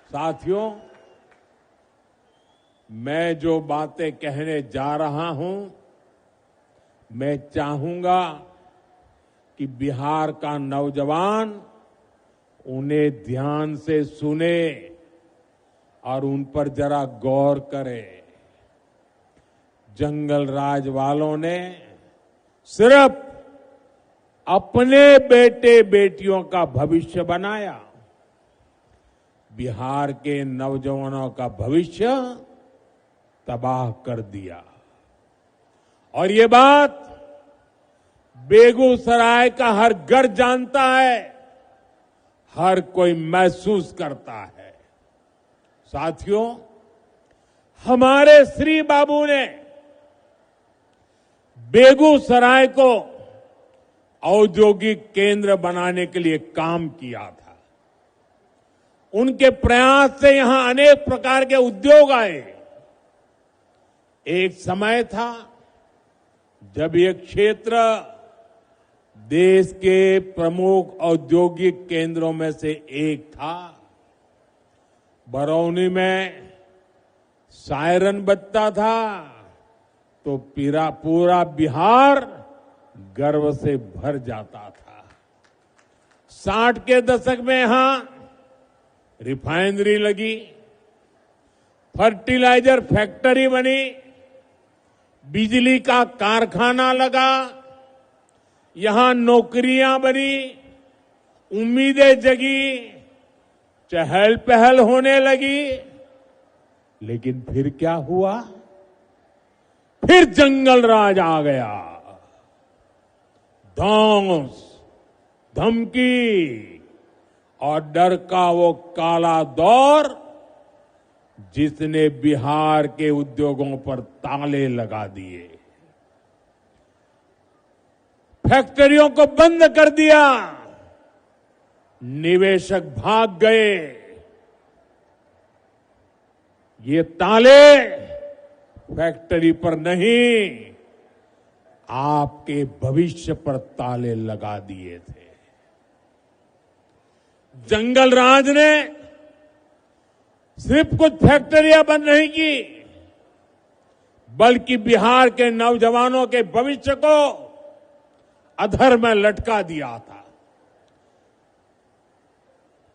साथियों, मैं जो बातें कहने जा रहा हूं, मैं चाहूंगा कि बिहार का नौजवान उन्हें ध्यान से सुने और उन पर जरा गौर करे। जंगल राज वालों ने सिर्फ अपने बेटे बेटियों का भविष्य बनाया, बिहार के नौजवानों का भविष्य तबाह कर दिया। और ये बात बेगूसराय का हर घर जानता है, हर कोई महसूस करता है। साथियों, हमारे श्री बाबू ने बेगूसराय को औद्योगिक केंद्र बनाने के लिए काम किया था। उनके प्रयास से यहां अनेक प्रकार के उद्योग आए। एक समय था जब ये क्षेत्र देश के प्रमुख औद्योगिक केंद्रों में से एक था। बरौनी में सायरन बजता था तो पूरा बिहार गर्व से भर जाता था। 60 के दशक में यहां रिफाइनरी लगी, फर्टिलाइजर फैक्ट्री बनी, बिजली का कारखाना लगा, यहां नौकरियां बनी, उम्मीदें जगी, चहल पहल होने लगी। लेकिन फिर क्या हुआ? फिर जंगल राज आ गया। धौंस, धमकी और डर का वो काला दौर जिसने बिहार के उद्योगों पर ताले लगा दिए, फैक्ट्रियों को बंद कर दिया, निवेशक भाग गए। ये ताले फैक्ट्री पर नहीं, आपके भविष्य पर ताले लगा दिए थे। जंगल राज ने सिर्फ कुछ फैक्ट्रियां बंद नहीं की, बल्कि बिहार के नौजवानों के भविष्य को अधर में लटका दिया था।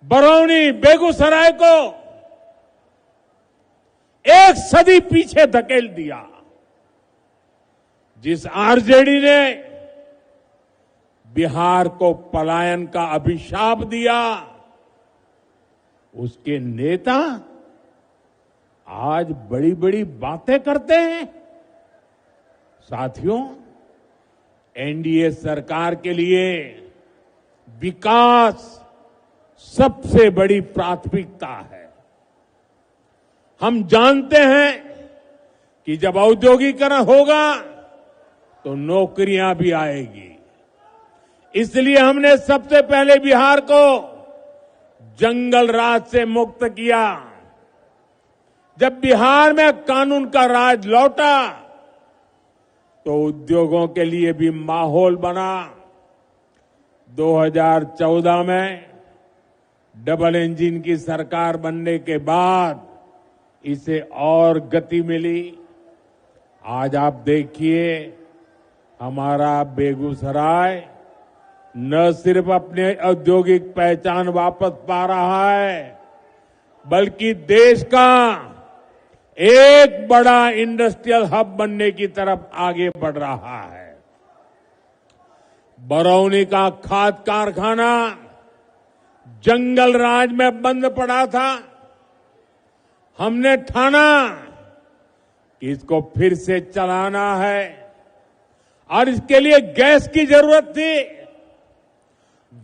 बरौनी, बेगूसराय को एक सदी पीछे धकेल दिया। जिस आरजेडी ने बिहार को पलायन का अभिशाप दिया, उसके नेता आज बड़ी बड़ी बातें करते हैं। साथियों, एनडीए सरकार के लिए विकास सबसे बड़ी प्राथमिकता है। हम जानते हैं कि जब औद्योगिकरण होगा तो नौकरियां भी आएगी। इसलिए हमने सबसे पहले बिहार को जंगल राज से मुक्त किया। जब बिहार में कानून का राज लौटा तो उद्योगों के लिए भी माहौल बना। 2014 में डबल इंजन की सरकार बनने के बाद इसे और गति मिली। आज आप देखिए, हमारा बेगूसराय न सिर्फ अपने औद्योगिक पहचान वापस पा रहा है, बल्कि देश का एक बड़ा इंडस्ट्रियल हब बनने की तरफ आगे बढ़ रहा है। बरौनी का खाद कारखाना जंगल राज में बंद पड़ा था। हमने ठाना कि इसको फिर से चलाना है और इसके लिए गैस की जरूरत थी।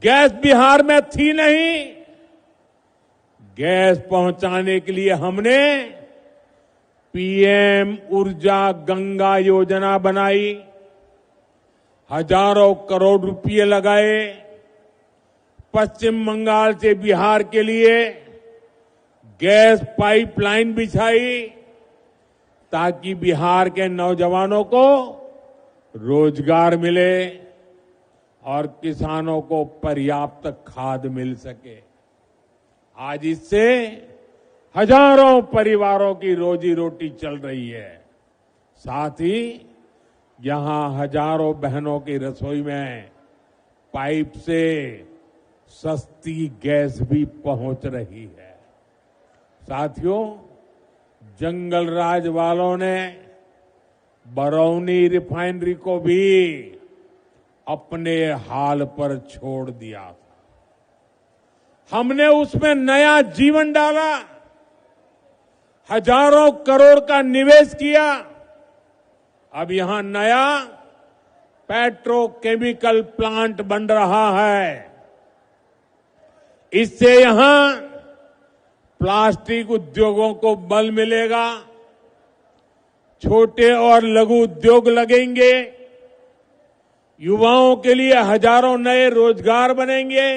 गैस बिहार में थी नहीं। गैस पहुंचाने के लिए हमने पीएम ऊर्जा गंगा योजना बनाई, हजारों करोड़ रुपए लगाए। पश्चिम बंगाल से बिहार के लिए गैस पाइपलाइन बिछाई ताकि बिहार के नौजवानों को रोजगार मिले और किसानों को पर्याप्त खाद मिल सके। आज इससे हजारों परिवारों की रोजी रोटी चल रही है। साथ ही यहां हजारों बहनों की रसोई में पाइप से सस्ती गैस भी पहुंच रही है। साथियों, जंगल राज वालों ने बरौनी रिफाइनरी को भी अपने हाल पर छोड़ दिया था। हमने उसमें नया जीवन डाला, हजारों करोड़ का निवेश किया। अब यहां नया पेट्रोकेमिकल प्लांट बन रहा है। इससे यहां प्लास्टिक उद्योगों को बल मिलेगा, छोटे और लघु उद्योग लगेंगे, युवाओं के लिए हजारों नए रोजगार बनेंगे।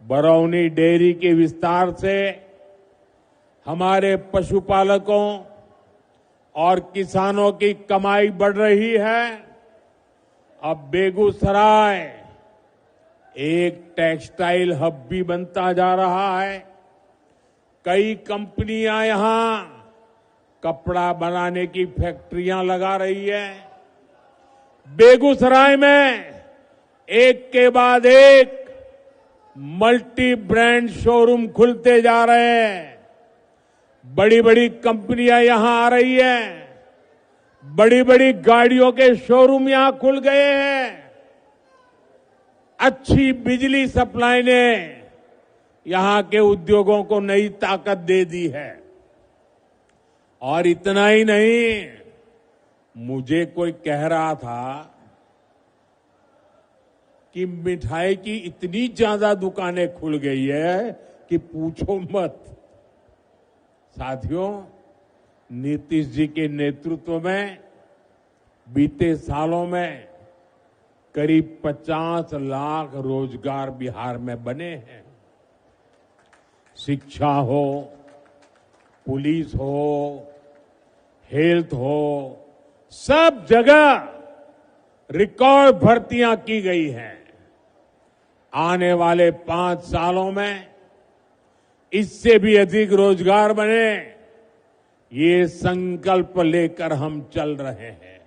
बरौनी डेयरी के विस्तार से हमारे पशुपालकों और किसानों की कमाई बढ़ रही है। अब बेगूसराय एक टेक्सटाइल हब भी बनता जा रहा है। कई कंपनियां यहां कपड़ा बनाने की फैक्ट्रियां लगा रही है। बेगूसराय में एक के बाद एक मल्टी ब्रांड शोरूम खुलते जा रहे हैं। बड़ी बड़ी कंपनियां यहां आ रही है। बड़ी बड़ी गाड़ियों के शोरूम यहां खुल गए हैं। अच्छी बिजली सप्लाई ने यहां के उद्योगों को नई ताकत दे दी है। और इतना ही नहीं, मुझे कोई कह रहा था कि मिठाई की इतनी ज्यादा दुकानें खुल गई है कि पूछो मत। साथियों, नीतीश जी के नेतृत्व में बीते सालों में करीब 50 लाख रोजगार बिहार में बने हैं। शिक्षा हो, पुलिस हो, हेल्थ हो, सब जगह रिकॉर्ड भर्तियां की गई हैं। आने वाले 5 सालों में इससे भी अधिक रोजगार बने, ये संकल्प लेकर हम चल रहे हैं।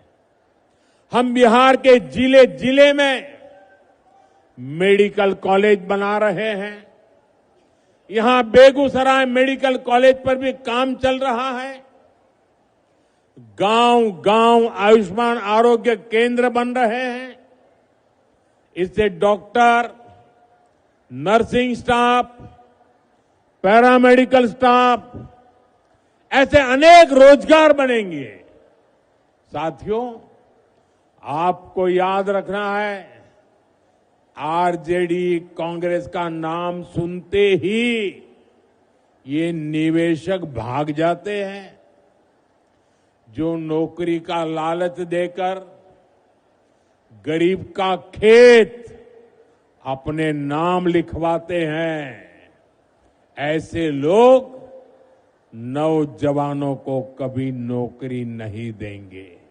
हम बिहार के जिले जिले में मेडिकल कॉलेज बना रहे हैं। यहां बेगूसराय मेडिकल कॉलेज पर भी काम चल रहा है। गांव गांव आयुष्मान आरोग्य केंद्र बन रहे हैं। इससे doctor, nursing staff, paramedical staff, ऐसे अनेक रोजगार बनेंगे। साथियों, आपको याद रखना है, आरजेडी कांग्रेस का नाम सुनते ही ये निवेशक भाग जाते हैं। जो नौकरी का लालच देकर गरीब का खेत अपने नाम लिखवाते हैं, ऐसे लोग नौजवानों को कभी नौकरी नहीं देंगे।